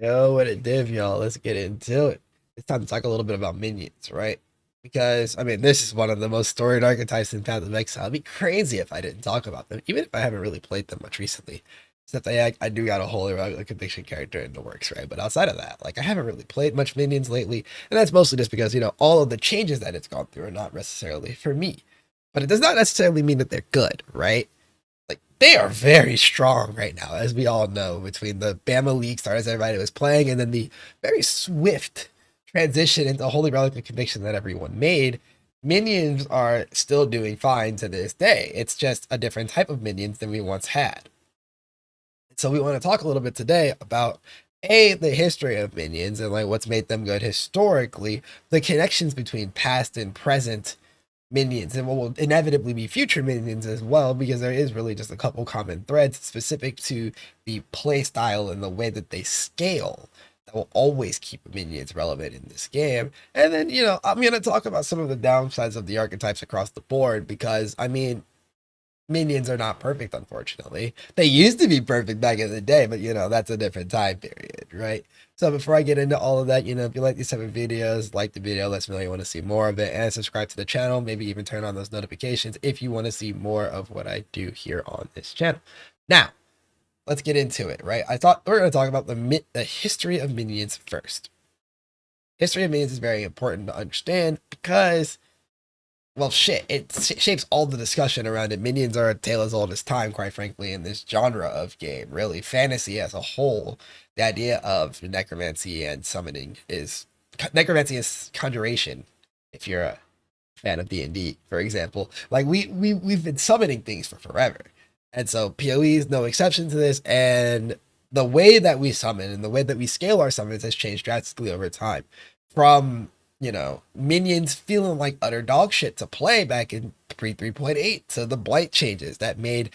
Yo, what it did, y'all. Let's get into it. It's time to talk a little bit about minions, right? Because I mean, this is one of the most storied archetypes in Path of Exile. It'd be crazy if I didn't talk about them, even if I haven't really played them much recently. Except I do got a Holy Rogue Conviction character in the works, right? But outside of that, like I haven't really played much minions lately, and that's mostly just because all of the changes that it's gone through are not necessarily for me. But it does not necessarily mean that they're good, right? Like they are very strong right now, as we all know, between the Bama League stars everybody was playing, and then the very swift transition into Holy Relic of Conviction that everyone made. Minions are still doing fine to this day. It's just a different type of minions than we once had. So we want to talk a little bit today about the history of minions and like what's made them good historically, the connections between past and present minions and what will inevitably be future minions as well, because there is really just a couple common threads specific to the play style and the way that they scale that will always keep minions relevant in this game. And then, I'm going to talk about some of the downsides of the archetypes across the board, because I mean, minions are not perfect, unfortunately. They used to be perfect back in the day, but that's a different time period, right? So before I get into all of that, if you like these type of videos, like the video, let us know you want to see more of it, and subscribe to the channel. Maybe even turn on those notifications if you want to see more of what I do here on this channel. Now, let's get into it, right? I thought we are going to talk about the history of minions first. History of minions is very important to understand because, well, shit, it shapes all the discussion around it. Minions are a tale as old as time, quite frankly, in this genre of game. Really, fantasy as a whole, the idea of necromancy and summoning is necromancy is conjuration. If you're a fan of D&D, for example, like we've been summoning things for forever, and so PoE is no exception to this. And the way that we summon and the way that we scale our summons has changed drastically over time. From minions feeling like utter dog shit to play back in pre 3.8 to the blight changes that made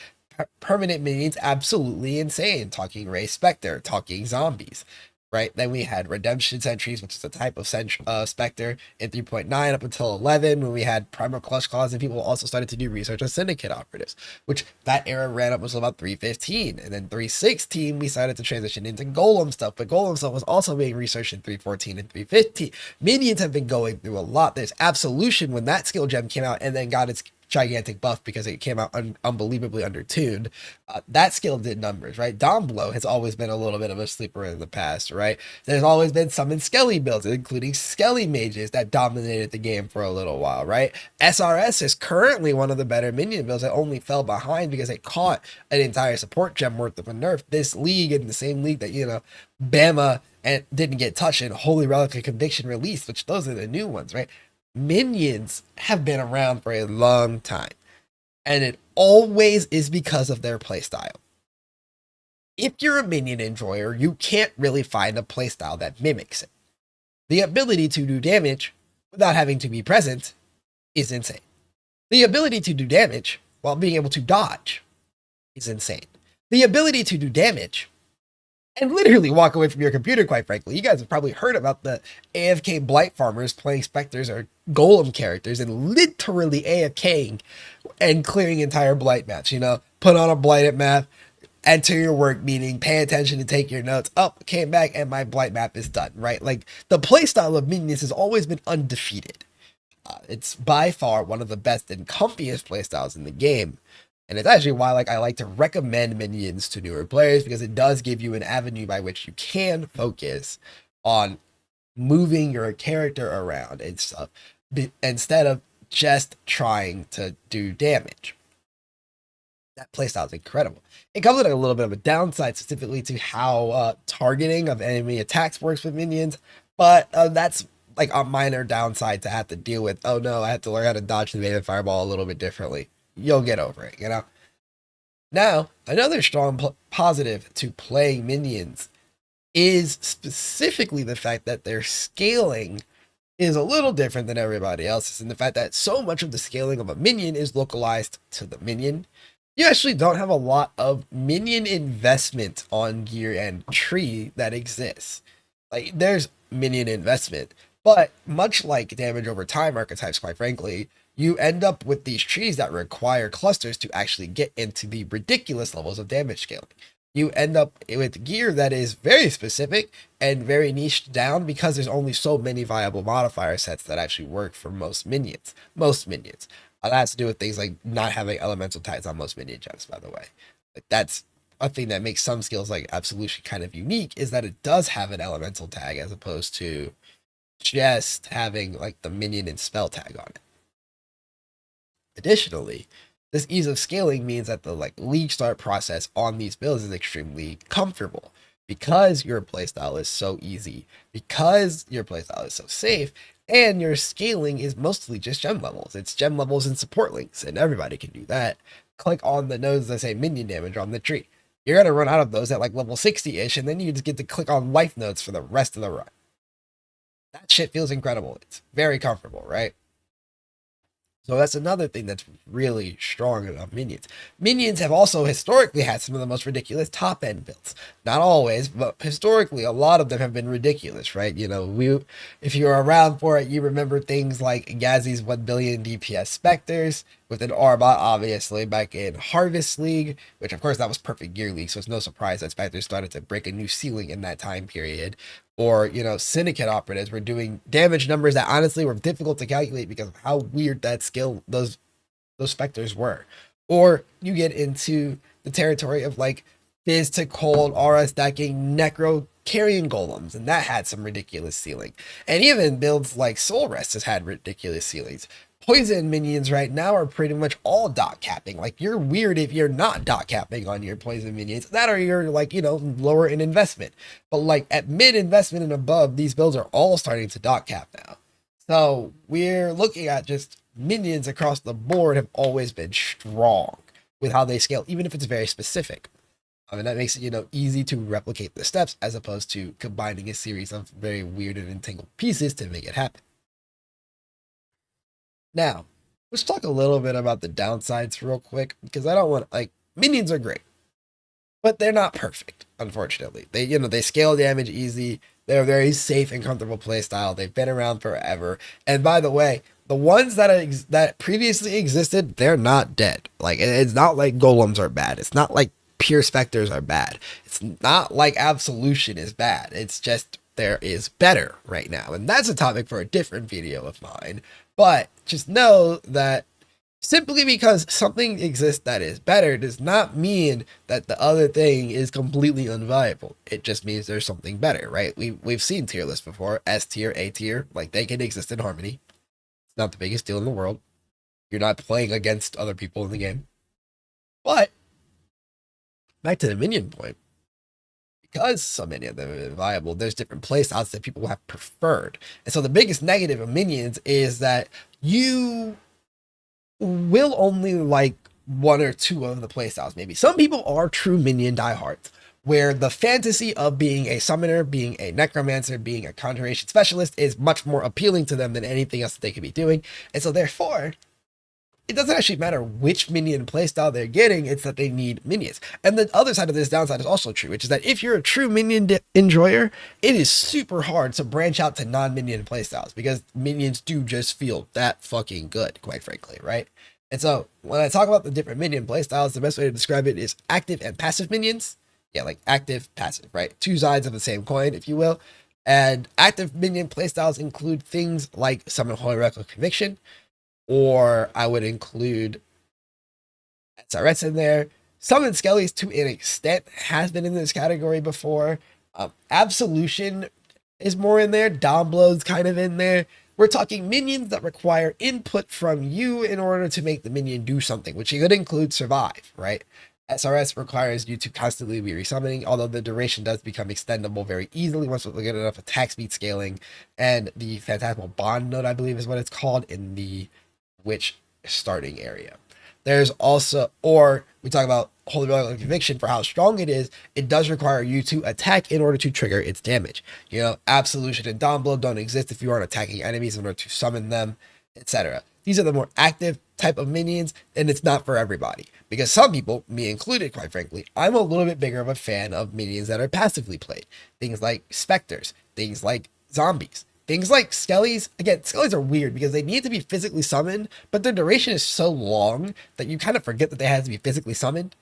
permanent minions absolutely insane. Talking Ray Spectre, talking zombies, right? Then we had Redemption Sentries, which is a type of Spectre in 3.9 up until 11, when we had Primal Clutch Claws, and people also started to do research on Syndicate operatives, which that era ran up until about 315. And then 316, we started to transition into Golem stuff, but Golem stuff was also being researched in 314 and 315. Minions have been going through a lot. There's Absolution when that skill gem came out and then got its gigantic buff because it came out unbelievably undertuned. That skill did numbers, right? Domblow has always been a little bit of a sleeper in the past, right? There's always been summon Skelly builds, including Skelly mages that dominated the game for a little while, right? SRS is currently one of the better minion builds that only fell behind because it caught an entire support gem worth of a nerf. This league, in the same league that, Bama and didn't get touched in Holy Relic of Conviction release, which those are the new ones, right? Minions have been around for a long time, and it always is because of their playstyle. If you're a minion enjoyer, you can't really find a playstyle that mimics it. The ability to do damage without having to be present is insane. The ability to do damage while being able to dodge is insane. The ability to do damage and literally walk away from your computer, quite frankly. You guys have probably heard about the AFK Blight farmers playing Spectres or Golem characters and literally AFKing and clearing entire Blight maps. Put on a Blighted map, enter your work meeting, pay attention and take your notes. Oh, came back and my Blight map is done, right? Like, the playstyle of minions has always been undefeated. It's by far one of the best and comfiest playstyles in the game. And it's actually why I like to recommend minions to newer players, because it does give you an avenue by which you can focus on moving your character around and stuff, instead of just trying to do damage. That playstyle is incredible. It comes with a little bit of a downside, specifically to how targeting of enemy attacks works with minions, but that's like a minor downside to have to deal with. Oh no, I have to learn how to dodge the Maven Fireball a little bit differently. You'll get over it. Now, another strong positive to playing minions is specifically the fact that their scaling is a little different than everybody else's, and the fact that so much of the scaling of a minion is localized to the minion. You actually don't have a lot of minion investment on gear and tree that exists. Like, there's minion investment, but much like damage over time archetypes, quite frankly, you end up with these trees that require clusters to actually get into the ridiculous levels of damage scaling. you end up with gear that is very specific and very niched down because there's only so many viable modifier sets that actually work for most minions. Most minions. That has to do with things like not having elemental tags on most minion gems, by the way. Like that's a thing that makes some skills like Absolution kind of unique, is that it does have an elemental tag as opposed to just having like the minion and spell tag on it. Additionally, this ease of scaling means that the like league start process on these builds is extremely comfortable because your playstyle is so easy, because your playstyle is so safe, and your scaling is mostly just gem levels. It's gem levels and support links, and everybody can do that. Click on the nodes that say minion damage on the tree. You're gonna run out of those at like level 60-ish, and then you just get to click on life nodes for the rest of the run. That shit feels incredible. It's very comfortable, right? So that's another thing that's really strong about minions. Minions have also historically had some of the most ridiculous top end builds. Not always, but historically, a lot of them have been ridiculous, right? You know, if you were around for it, you remember things like Gazi's 1 billion DPS Spectres with an Arbot, obviously, back in Harvest League, which of course that was Perfect Gear League, so it's no surprise that Spectres started to break a new ceiling in that time period. Or, you know, Syndicate operatives were doing damage numbers that honestly were difficult to calculate because of how weird that skill those specters were. Or you get into the territory of like Fizz to Cold, RS stacking, Necro carrying golems, and that had some ridiculous ceiling. And even builds like Soul Rest has had ridiculous ceilings. Poison minions right now are pretty much all dot capping. Like, you're weird if you're not dot capping on your poison minions. That, or you're like, you know, lower in investment. But like at mid investment and above, these builds are all starting to dot cap now. So we're looking at just minions across the board have always been strong with how they scale, even if it's very specific. I mean, that makes it, you know, easy to replicate the steps as opposed to combining a series of very weird and entangled pieces to make it happen. Now, let's talk a little bit about the downsides real quick, because I don't want, like, minions are great, but they're not perfect, unfortunately. They, you know, they scale damage easy. They're a very safe and comfortable playstyle. They've been around forever. And by the way, the ones that previously existed, they're not dead. Like, it's not like golems are bad. It's not like pure specters are bad. It's not like absolution is bad. It's just there is better right now. And that's a topic for a different video of mine. But just know that simply because something exists that is better does not mean that the other thing is completely unviable. It just means there's something better, right? We've seen tier lists before, S tier, A tier, like they can exist in harmony. It's not the biggest deal in the world. You're not playing against other people in the game. But back to the minion point, because so many of them are viable, there's different playstyles that people have preferred. And so the biggest negative of minions is that you will only like one or two of the playstyles, maybe. Some people are true minion diehards, where the fantasy of being a summoner, being a necromancer, being a conjuration specialist is much more appealing to them than anything else that they could be doing. And so therefore, it doesn't actually matter which minion playstyle they're getting, it's that they need minions. And the other side of this downside is also true, which is that if you're a true minion enjoyer, it is super hard to branch out to non-minion playstyles because minions do just feel that fucking good, quite frankly, right? And so when I talk about the different minion playstyles, the best way to describe it is active and passive minions. Yeah, like active, passive, right? Two sides of the same coin, if you will. And active minion playstyles include things like Summon Holy Relic of Conviction, or I would include SRS in there. Summon Skellies to an extent has been in this category before. Absolution is more in there. Domblow's kind of in there. We're talking minions that require input from you in order to make the minion do something, which could include survive, right? SRS requires you to constantly be resummoning, although the duration does become extendable very easily once we get enough attack speed scaling. And the Phantasmal Bond node, I believe is what it's called, in the Witch starting area. There's also, or we talk about Holy Relic of Conviction for how strong it is. It does require you to attack in order to trigger its damage. You know, Absolution and Downblow don't exist if you aren't attacking enemies in order to summon them, etc. These are the more active type of minions, and it's not for everybody. Because some people, me included, quite frankly, I'm a little bit bigger of a fan of minions that are passively played. Things like Spectres, things like Zombies. Things like Skellies, again, Skellies are weird because they need to be physically summoned, but their duration is so long that you kind of forget that they have to be physically summoned.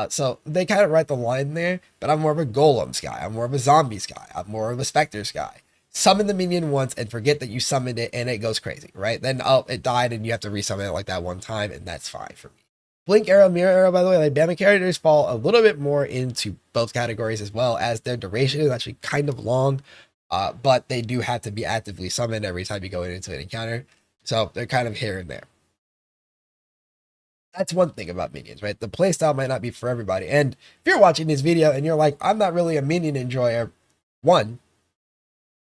So they kind of write the line there, but I'm more of a golems guy. I'm more of a zombies guy. I'm more of a specters guy. Summon the minion once and forget that you summoned it and it goes crazy, right? Then, oh, it died and you have to resummon it like that one time, and that's fine for me. Blink arrow, mirror arrow, by the way, like Bama characters fall a little bit more into both categories as well, as their duration is actually kind of long, but they do have to be actively summoned every time you go into an encounter. So they're kind of here and there. That's one thing about minions, right? The playstyle might not be for everybody. And if you're watching this video and you're like, I'm not really a minion enjoyer, one,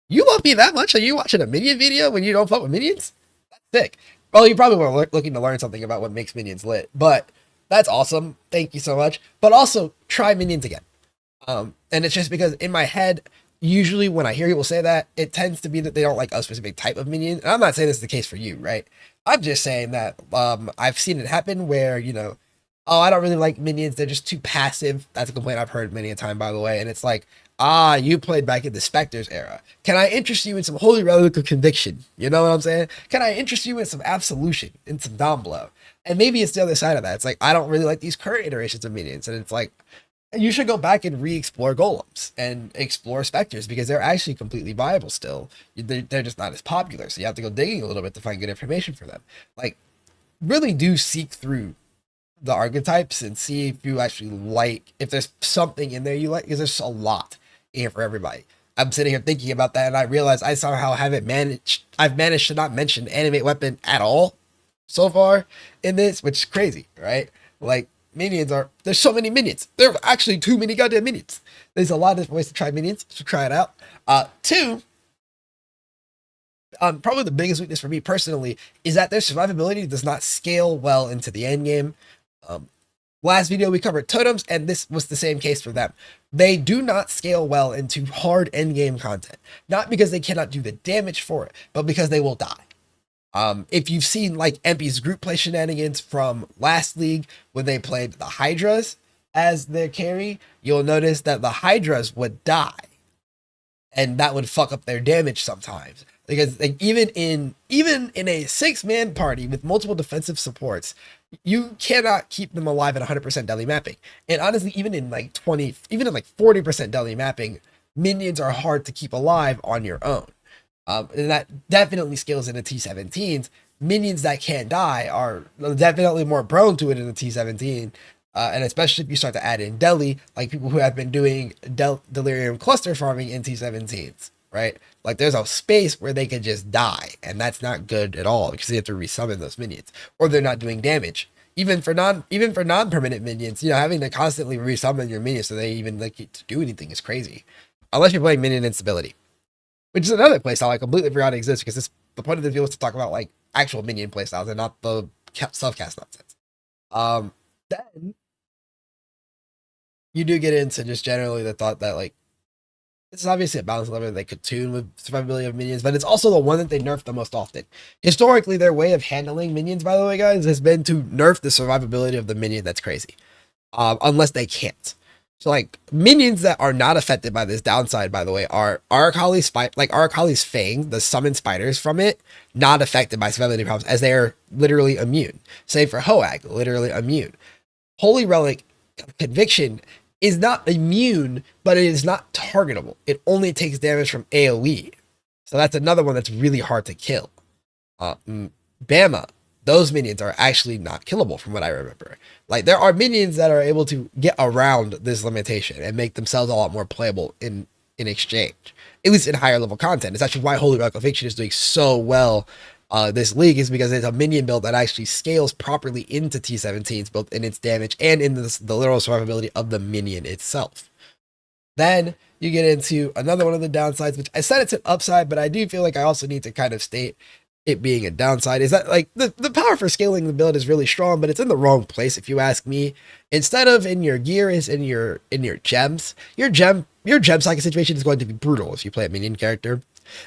you love me that much? Are you watching a minion video when you don't fuck with minions? That's sick. Well, you probably were looking to learn something about what makes minions lit, but that's awesome. Thank you so much. But also try minions again. And it's just because in my head, usually when I hear people say that, it tends to be that they don't like a specific type of minion. And I'm not saying this is the case for you, right? I'm just saying that I've seen it happen where, oh, I don't really like minions. They're just too passive. That's a complaint I've heard many a time, by the way. And it's like, you played back in the Spectres era. Can I interest you in some Holy Relic of Conviction? You know what I'm saying? Can I interest you in some Absolution, in some Domblow? And maybe it's the other side of that. It's like, I don't really like these current iterations of minions. And it's like, you should go back and re-explore golems and explore specters because they're actually completely viable still. They're just not as popular. So you have to go digging a little bit to find good information for them. Like, really do seek through the archetypes and see if you actually like, if there's something in there you like, because there's a lot in here for everybody. I'm sitting here thinking about that and I realize I somehow I've managed to not mention animate weapon at all so far in this, which is crazy, right? Like, there's so many minions. There are actually too many goddamn minions. There's a lot of different ways to try minions, so try it out. Two, probably the biggest weakness for me personally is that their survivability does not scale well into the end game. Last video we covered totems, and this was the same case for them. They do not scale well into hard end game content, not because they cannot do the damage for it, but because they will die. If you've seen like MP's group play shenanigans from last league when they played the Hydras as their carry, you'll notice that the Hydras would die, and that would fuck up their damage sometimes. Because like, even in a 6-man party with multiple defensive supports, you cannot keep them alive at 100% deli mapping. And honestly, even in like 40% deli mapping, minions are hard to keep alive on your own. And that definitely scales into T17s. Minions that can't die are definitely more prone to it in the T17. And especially if you start to add in deli, like people who have been doing delirium cluster farming in T17s, right? Like there's a space where they could just die, and that's not good at all because they have to resummon those minions, or they're not doing damage. Even for non-permanent minions, having to constantly resummon your minions so they even like to do anything is crazy. Unless you're playing minion instability, which is another playstyle I completely forgot exists because the point of the video was to talk about like actual minion playstyles and not the self-cast nonsense. Then you do get into just generally the thought that like this is obviously a balance level they could tune with survivability of minions, but it's also the one that they nerf the most often. Historically, their way of handling minions, by the way, guys, has been to nerf the survivability of the minion that's crazy. Unless they can't. So like minions that are not affected by this downside, by the way, are Arcali's Fang, the summon spiders from it, not affected by survivability problems as they are literally immune. Same for Hoag, literally immune. Holy Relic Conviction is not immune, but it is not targetable. It only takes damage from AoE. So that's another one that's really hard to kill. Bama, those minions are actually not killable from what I remember. Like there are minions that are able to get around this limitation and make themselves a lot more playable in exchange, at least in higher level content. It's actually why Holy Relic Conviction is doing so well this league, is because it's a minion build that actually scales properly into T17s, both in its damage and in the literal survivability of the minion itself. Then you get into another one of the downsides, which I said it's an upside, but I do feel like I also need to kind of state it being a downside, is that like the power for scaling the build is really strong, but it's in the wrong place if you ask me. Instead of in your gear, is in your gems. Your gem cycle situation is going to be brutal if you play a minion character.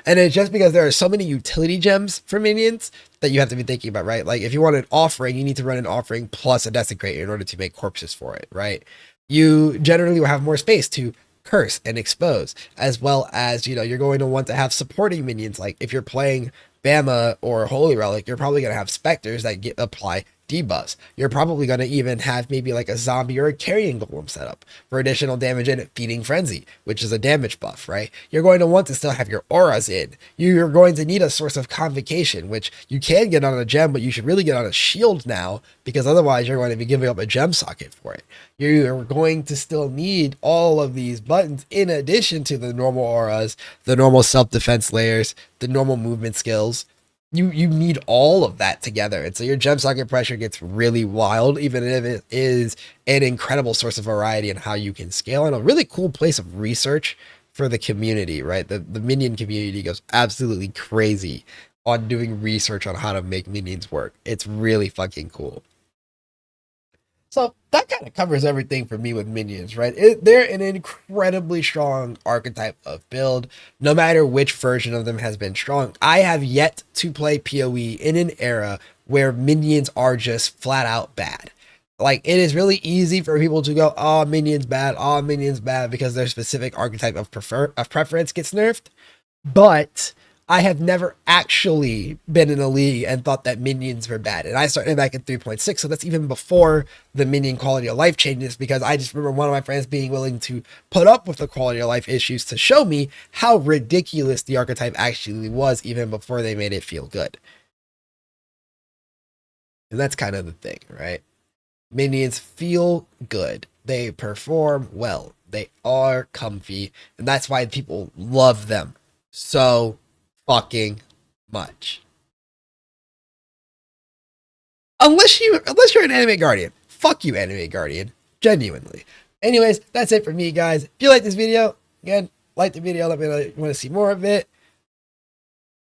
And it's just because there are so many utility gems for minions that you have to be thinking about, right? Like if you want an offering, you need to run an offering plus a desecrate in order to make corpses for it, right? You generally will have more space to curse and expose, as well as, you're going to want to have supporting minions. Like if you're playing Bama or Holy Relic, you're probably going to have specters that apply debuffs. You're probably going to even have maybe like a zombie or a carrion golem setup for additional damage in Feeding Frenzy, which is a damage buff, right? You're going to want to still have your auras in. You're going to need a source of convocation, which you can get on a gem, but you should really get on a shield now, because otherwise you're going to be giving up a gem socket for it. You're going to still need all of these buttons in addition to the normal auras, the normal self-defense layers, the normal movement skills. You need all of that together, and so your gem socket pressure gets really wild, even if it is an incredible source of variety in how you can scale, and a really cool place of research for the community, right? The minion community goes absolutely crazy on doing research on how to make minions work. It's really fucking cool. So that kind of covers everything for me with minions, right? They're an incredibly strong archetype of build, no matter which version of them has been strong. I have yet to play PoE in an era where minions are just flat out bad. Like, it is really easy for people to go, oh, minions bad, oh, minions bad, because their specific archetype of preference gets nerfed. But I have never actually been in a league and thought that minions were bad. And I started back in 3.6, so that's even before the minion quality of life changes, because I just remember one of my friends being willing to put up with the quality of life issues to show me how ridiculous the archetype actually was, even before they made it feel good. And that's kind of the thing, right? Minions feel good. They perform well. They are comfy. And that's why people love them so fucking much. Unless you're an anime guardian. Fuck you, anime guardian. Genuinely. Anyways, that's it for me, guys. If you like this video, again, like the video, let me know if you want to see more of it.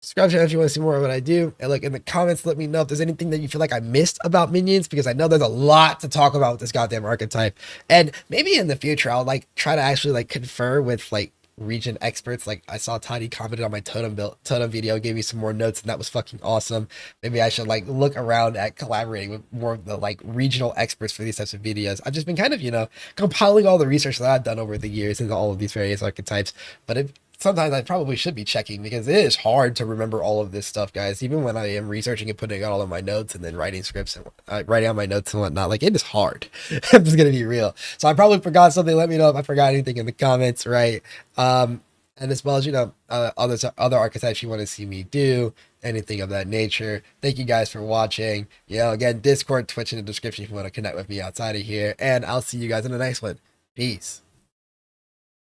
Subscribe to channel if you want to see more of what I do. And look in the comments, let me know if there's anything that you feel like I missed about minions, because I know there's a lot to talk about with this goddamn archetype. And maybe in the future, I'll like try to actually like confer with like region experts. Like, I saw Toddy commented on my totem video, gave me some more notes, and that was fucking awesome. Maybe I should like look around at collaborating with more of the like regional experts for these types of videos. I've just been kind of, compiling all the research that I've done over the years into all of these various archetypes, but sometimes I probably should be checking, because it is hard to remember all of this stuff, guys. Even when I am researching and putting out all of my notes and then writing scripts and writing out my notes and whatnot, like, it is hard. I'm just gonna be real. So I probably forgot something. Let me know if I forgot anything in the comments, right? And as well as other archetypes you want to see me do, anything of that nature. Thank you guys for watching. Again, Discord, Twitch in the description if you want to connect with me outside of here, and I'll see you guys in the next one. Peace.